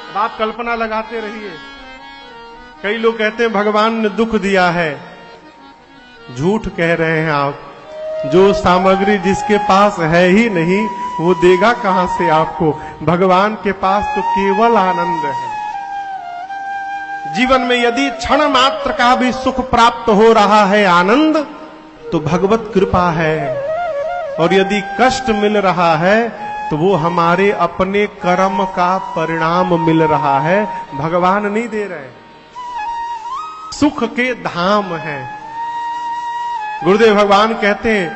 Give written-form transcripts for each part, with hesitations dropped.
अब आप कल्पना लगाते रहिए। कई लोग कहते हैं भगवान ने दुख दिया है। झूठ कह रहे हैं आप। जो सामग्री जिसके पास है ही नहीं, वो देगा कहां से आपको? भगवान के पास तो केवल आनंद है। जीवन में यदि क्षण मात्र का भी सुख प्राप्त हो रहा है, आनंद, तो भगवत कृपा है। और यदि कष्ट मिल रहा है तो वो हमारे अपने कर्म का परिणाम मिल रहा है, भगवान नहीं दे रहे। सुख के धाम है। गुरुदेव भगवान कहते हैं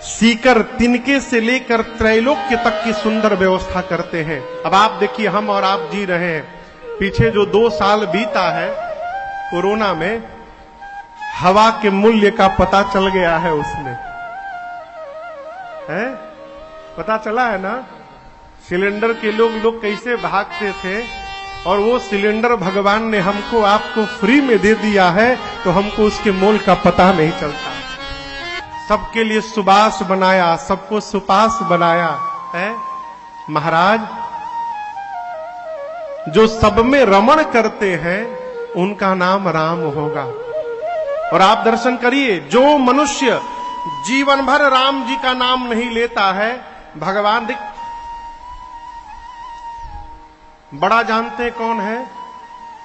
सीकर तिनके से लेकर त्रैलोक्य तक की सुंदर व्यवस्था करते हैं। अब आप देखिए, हम और आप जी रहे हैं। पीछे जो 2 साल बीता है कोरोना में, हवा के मूल्य का पता चल गया है उसमें, है? पता चला है ना? सिलेंडर के लोग कैसे भागते थे, और वो सिलेंडर भगवान ने हमको आपको फ्री में दे दिया है, तो हमको उसके मोल का पता नहीं चलता। सबके लिए सुबास बनाया, सबको सुपास बनाया है। महाराज, जो सब में रमण करते हैं उनका नाम राम होगा। और आप दर्शन करिए, जो मनुष्य जीवन भर राम जी का नाम नहीं लेता है, भगवान बड़ा जानते हैं कौन है?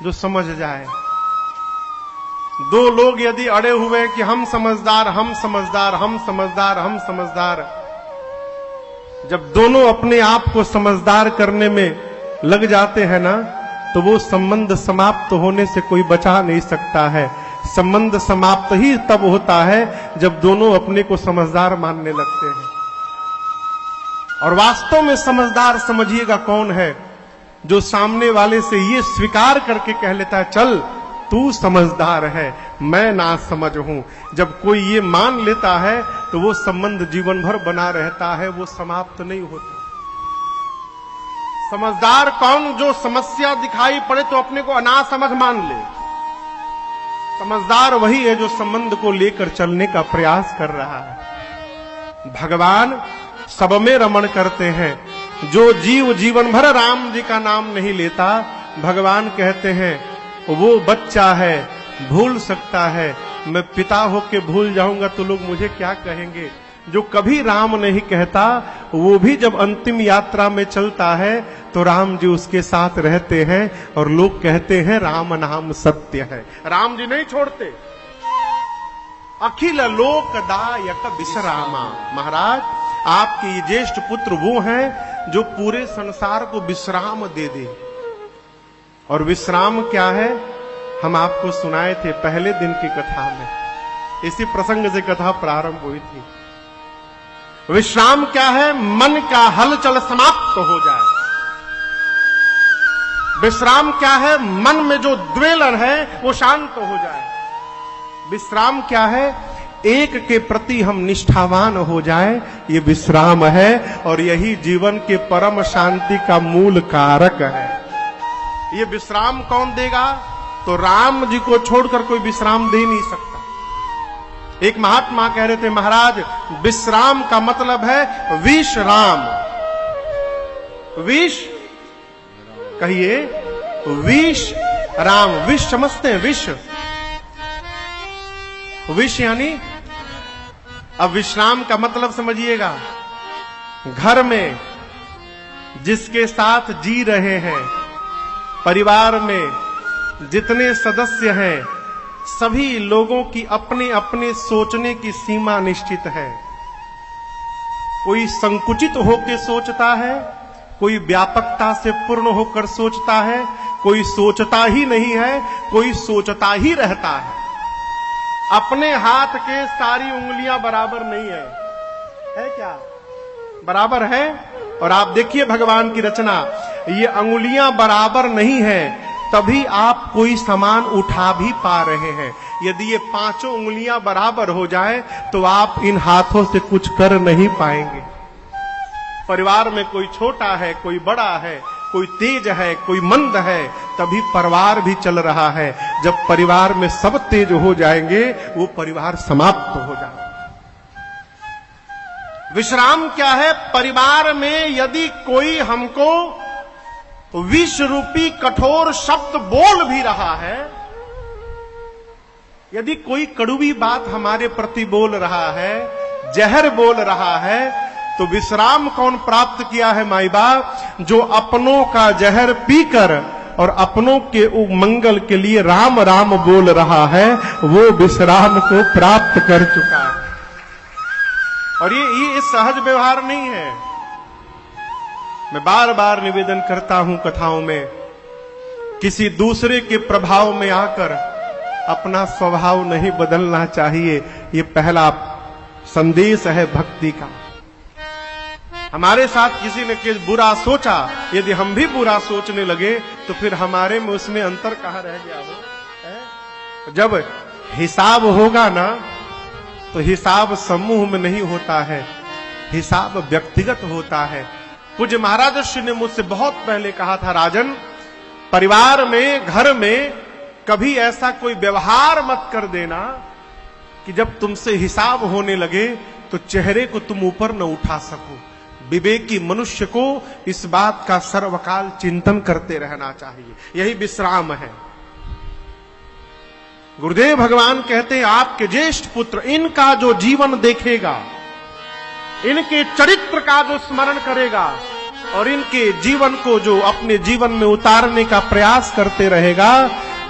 जो समझ जाए। 2 लोग यदि अड़े हुए हैं कि हम समझदार, हम समझदार, हम समझदार, हम समझदार, जब दोनों अपने आप को समझदार करने में लग जाते हैं ना, तो वो संबंध समाप्त होने से कोई बचा नहीं सकता है। संबंध समाप्त ही तब होता है जब दोनों अपने को समझदार मानने लगते हैं। और वास्तव में समझदार समझिएगा कौन है? जो सामने वाले से ये स्वीकार करके कह लेता है, चल तू समझदार है, मैं ना समझ हूं। जब कोई ये मान लेता है तो वो संबंध जीवन भर बना रहता है, वो समाप्त नहीं होता। समझदार कौन? जो समस्या दिखाई पड़े तो अपने को अनासमझ मान ले। समझदार वही है जो संबंध को लेकर चलने का प्रयास कर रहा है। भगवान सब में रमण करते हैं। जो जीव जीवन भर राम जी का नाम नहीं लेता, भगवान कहते हैं वो बच्चा है, भूल सकता है। मैं पिता होके भूल जाऊंगा तो लोग मुझे क्या कहेंगे? जो कभी राम नहीं कहता, वो भी जब अंतिम यात्रा में चलता है तो राम जी उसके साथ रहते हैं, और लोग कहते हैं राम नाम सत्य है। राम जी नहीं छोड़ते। अखिल लोकदायक विश्रामा। महाराज, आपके ये ज्येष्ठ पुत्र वो हैं जो पूरे संसार को विश्राम दे दे। और विश्राम क्या है? हम आपको सुनाए थे पहले दिन की कथा में। इसी प्रसंग से कथा प्रारंभ हुई थी। विश्राम क्या है? मन का हलचल समाप्त हो जाए। विश्राम क्या है? मन में जो द्वेलन है वो शांत हो जाए। विश्राम क्या है? एक के प्रति हम निष्ठावान हो जाए, ये विश्राम है। और यही जीवन के परम शांति का मूल कारक है। ये विश्राम कौन देगा? तो राम जी को छोड़कर कोई विश्राम दे नहीं सकता। एक महात्मा कह रहे थे, महाराज विश्राम का मतलब है विश्राम। विश कहिए, विश राम। विश समझते हैं? विश, विश यानी, अब विश्राम का मतलब समझिएगा। घर में जिसके साथ जी रहे हैं, परिवार में जितने सदस्य हैं, सभी लोगों की अपने अपने सोचने की सीमा निश्चित है। कोई संकुचित होकर सोचता है, कोई व्यापकता से पूर्ण होकर सोचता है, कोई सोचता ही नहीं है, कोई सोचता ही रहता है। अपने हाथ के सारी उंगलियां बराबर नहीं है क्या? बराबर है। और आप देखिए भगवान की रचना, ये अंगुलियां बराबर नहीं है, तभी आप कोई सामान उठा भी पा रहे हैं। यदि ये 5 उंगलियां बराबर हो जाए तो आप इन हाथों से कुछ कर नहीं पाएंगे। परिवार में कोई छोटा है, कोई बड़ा है, कोई तेज है, कोई मंद है, तभी परिवार भी चल रहा है। जब परिवार में सब तेज हो जाएंगे, वो परिवार समाप्त हो जाएगा। विश्राम क्या है? परिवार में यदि कोई हमको विष रूपी कठोर शब्द बोल भी रहा है, यदि कोई कड़वी बात हमारे प्रति बोल रहा है, जहर बोल रहा है, तो विश्राम कौन प्राप्त किया है माई बाप? जो अपनों का जहर पीकर और अपनों के मंगल के लिए राम राम बोल रहा है, वो विश्राम को प्राप्त कर चुका है। और ये सहज व्यवहार नहीं है। मैं बार बार निवेदन करता हूं कथाओं में, किसी दूसरे के प्रभाव में आकर अपना स्वभाव नहीं बदलना चाहिए। ये पहला संदेश है भक्ति का। हमारे साथ किसी ने बुरा सोचा, यदि हम भी बुरा सोचने लगे तो फिर हमारे में उसमें अंतर कहां रह गया हो? जब हिसाब होगा ना, तो हिसाब समूह में नहीं होता है, हिसाब व्यक्तिगत होता है। पूज्य महाराज श्री ने मुझसे बहुत पहले कहा था, राजन, परिवार में, घर में कभी ऐसा कोई व्यवहार मत कर देना कि जब तुमसे हिसाब होने लगे तो चेहरे को तुम ऊपर न उठा सको। विवेकी मनुष्य को इस बात का सर्वकाल चिंतन करते रहना चाहिए। यही विश्राम है। गुरुदेव भगवान कहते हैं, आपके ज्येष्ठ पुत्र इनका जो जीवन देखेगा, इनके चरित्र का जो स्मरण करेगा और इनके जीवन को जो अपने जीवन में उतारने का प्रयास करते रहेगा,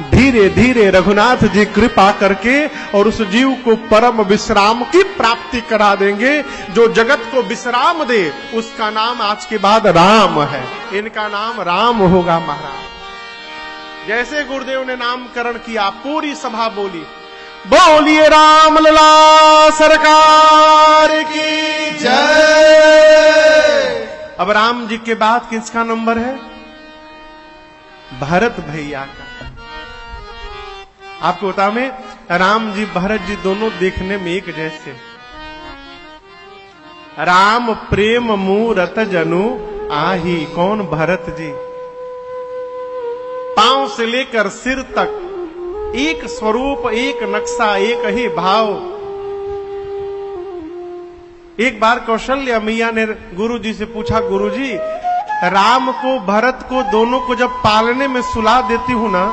धीरे धीरे रघुनाथ जी कृपा करके और उस जीव को परम विश्राम की प्राप्ति करा देंगे। जो जगत को विश्राम दे उसका नाम आज के बाद राम है। इनका नाम राम होगा महाराज। जैसे गुरुदेव ने नामकरण किया, पूरी सभा बोली, बोलिए राम लला सरकार की जय। अब राम जी के बाद किसका नंबर है? भरत भैया का। आपको बता में, राम जी भरत जी दोनों देखने में एक जैसे। राम प्रेम मूरत जनु आही। कौन? भरत जी। पांव से लेकर सिर तक एक स्वरूप, एक नक्शा, एक ही भाव। एक बार कौशल्या मैया ने गुरु जी से पूछा, गुरु जी, राम को भरत को दोनों को जब पालने में सुला देती हूं ना,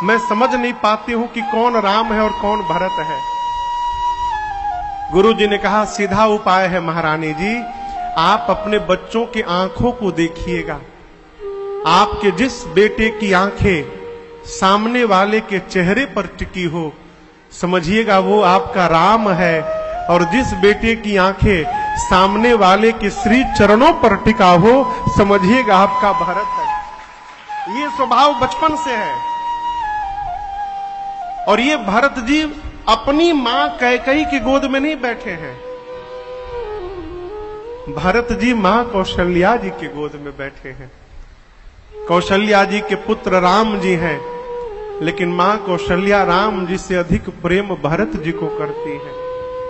मैं समझ नहीं पाती हूं कि कौन राम है और कौन भरत है। गुरु जी ने कहा, सीधा उपाय है महारानी जी, आप अपने बच्चों की आंखों को देखिएगा। आपके जिस बेटे की आंखें सामने वाले के चेहरे पर टिकी हो, समझिएगा वो आपका राम है। और जिस बेटे की आंखें सामने वाले के श्री चरणों पर टिका हो, समझिएगा आपका भरत है। ये स्वभाव बचपन से है। और ये भरत जी अपनी मां कैकेयी की गोद में नहीं बैठे हैं, भरत जी मां कौशल्या जी की गोद में बैठे हैं। कौशल्या जी के पुत्र राम जी हैं, लेकिन मां कौशल्या राम जी से अधिक प्रेम भरत जी को करती है।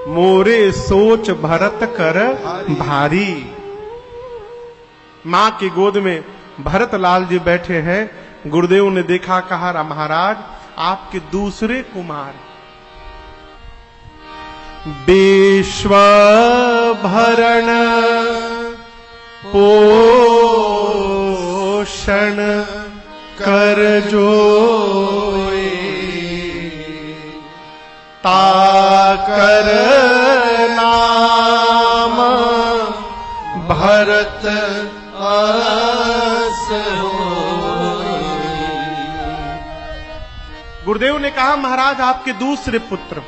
मोरे सोच भरत कर भारी। मां की गोद में भरत लाल जी बैठे हैं। गुरुदेव ने देखा, कहा, महाराज आपके दूसरे कुमार विश्व भरण पोषण कर जोए, ताकर नाम भरत अस होए। गुरुदेव ने कहा, महाराज आपके दूसरे पुत्र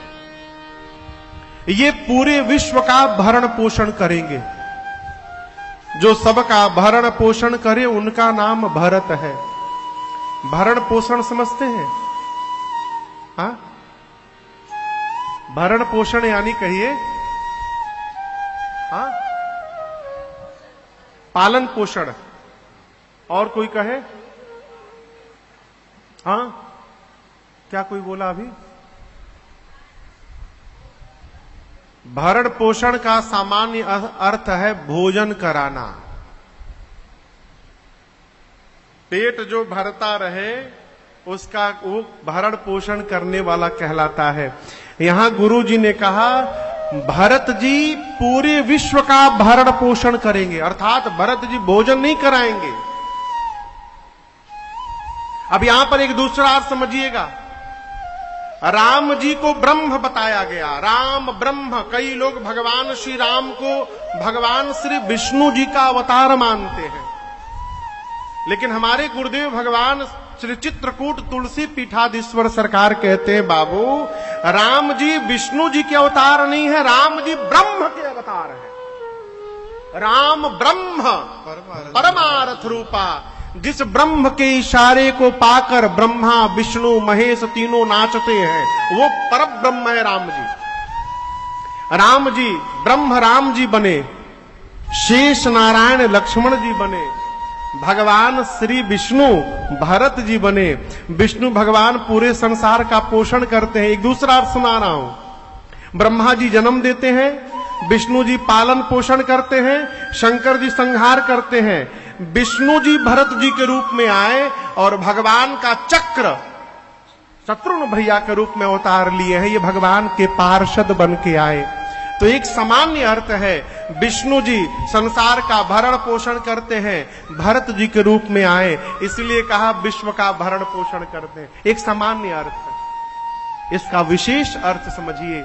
ये पूरे विश्व का भरण पोषण करेंगे। जो सबका भरण पोषण करे उनका नाम भरत है। भरण पोषण समझते हैं? हाँ, भरण पोषण यानी कहिए, हाँ, पालन पोषण। और कोई कहे? हाँ, क्या कोई बोला अभी? भरण पोषण का सामान्य अर्थ है भोजन कराना। पेट जो भरता रहे उसका वो भरण पोषण करने वाला कहलाता है। यहां गुरु जी ने कहा, भरत जी पूरे विश्व का भरण पोषण करेंगे, अर्थात भरत जी भोजन नहीं कराएंगे। अब यहां पर एक दूसरा अर्थ समझिएगा। राम जी को ब्रह्म बताया गया, राम ब्रह्म। कई लोग भगवान श्री राम को भगवान श्री विष्णु जी का अवतार मानते हैं, लेकिन हमारे गुरुदेव भगवान श्री चित्रकूट तुलसी पीठाधीश्वर सरकार कहते हैं, बाबू राम जी विष्णु जी के अवतार नहीं है, राम जी ब्रह्म के अवतार है। राम ब्रह्म परमार्थ रूपा, जिस ब्रह्म के इशारे को पाकर ब्रह्मा विष्णु महेश तीनों नाचते हैं, वो पर ब्रह्म है राम जी। राम जी ब्रह्म राम जी बने, शेष नारायण लक्ष्मण जी बने, भगवान श्री विष्णु भरत जी बने। विष्णु भगवान पूरे संसार का पोषण करते हैं। एक दूसरा अर्थ सुना रहा हूं। ब्रह्मा जी जन्म देते हैं, विष्णु जी पालन पोषण करते हैं, शंकर जी संहार करते हैं। विष्णु जी भरत जी के रूप में आए और भगवान का चक्र शत्रुघ्न भैया के रूप में अवतार लिए हैं। ये भगवान के पार्षद बन के आए। तो एक सामान्य अर्थ है, विष्णु जी संसार का भरण पोषण करते हैं, भरत जी के रूप में आए, इसलिए कहा विश्व का भरण पोषण करते हैं। एक सामान्य अर्थ है, इसका विशेष अर्थ समझिए।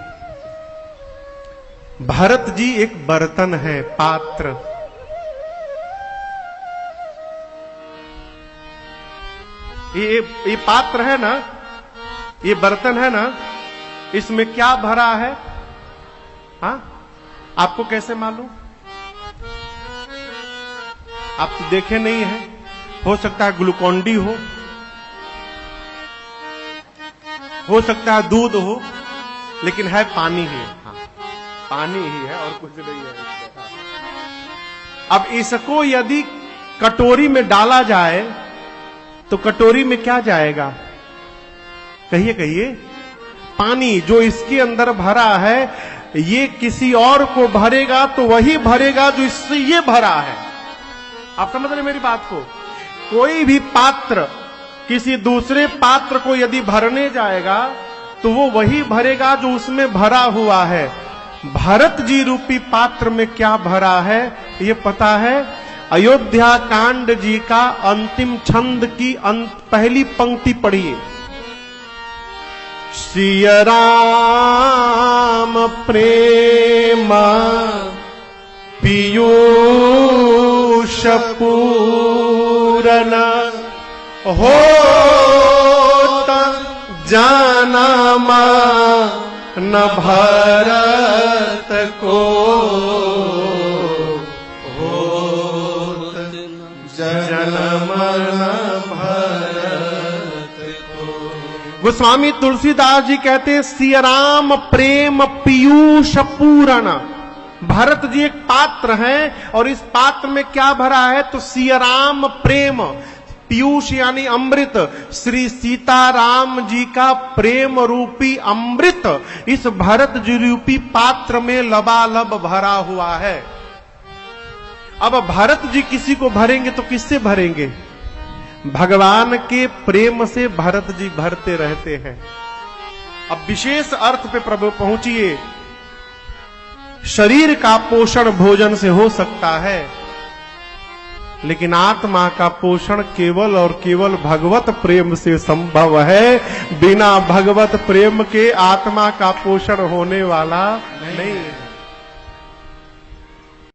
भरत जी एक बर्तन है, पात्र। ये पात्र है ना, ये बर्तन है ना, इसमें क्या भरा है? हाँ, आपको कैसे मालूम? आप तो देखे नहीं है। हो सकता है ग्लूकोन डी हो सकता है दूध हो, लेकिन है पानी ही। हाँ, पानी ही है और कुछ नहीं है। अब इसको यदि कटोरी में डाला जाए तो कटोरी में क्या जाएगा? कहिए कहिए। पानी जो इसके अंदर भरा है, ये किसी और को भरेगा तो वही भरेगा जो इससे ये भरा है। आप समझ रहे मेरी बात को? कोई भी पात्र किसी दूसरे पात्र को यदि भरने जाएगा तो वो वही भरेगा जो उसमें भरा हुआ है। भरत जी रूपी पात्र में क्या भरा है ये पता है? अयोध्या कांड जी का अंतिम छंद की पहली पंक्ति पढ़िए। श्री राम प्रेम पीयूष पूरन होत जानमा न भरत को जन्म भरत को। गोस्वामी तुलसीदास जी कहते हैं, श्री राम प्रेम पीयूष पूरण। भरत जी एक पात्र हैं और इस पात्र में क्या भरा है? तो श्री राम प्रेम, पीयूष यानी अमृत, श्री सीताराम जी का प्रेम रूपी अमृत इस भरत जी रूपी पात्र में लबालब भरा हुआ है। अब भरत जी किसी को भरेंगे तो किससे भरेंगे? भगवान के प्रेम से भरत जी भरते रहते हैं। अब विशेष अर्थ पे प्रभु पहुंचिए। शरीर का पोषण भोजन से हो सकता है, लेकिन आत्मा का पोषण केवल और केवल भगवत प्रेम से संभव है। बिना भगवत प्रेम के आत्मा का पोषण होने वाला नहीं।